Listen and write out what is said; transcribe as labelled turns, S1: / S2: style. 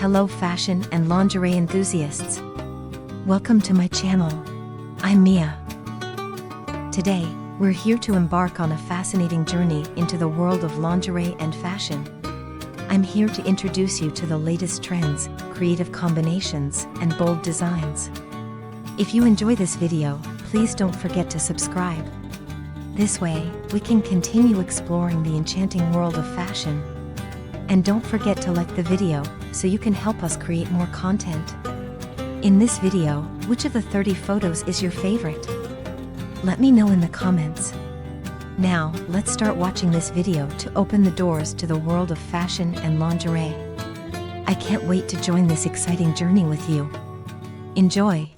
S1: Hello fashion and lingerie enthusiasts. Welcome to my channel. I'm Mia. Today, we're here to embark on a fascinating journey into the world of lingerie and fashion. I'm here to introduce you to the latest trends, creative combinations, and bold designs. If you enjoy this video, please don't forget to subscribe. This way, we can continue exploring the enchanting world of fashion. And don't forget to like the video, so you can help us create more content. In this video, which of the 30 photos is your favorite? Let me know in the comments. Now, let's start watching this video to open the doors to the world of fashion and lingerie. I can't wait to join this exciting journey with you. Enjoy!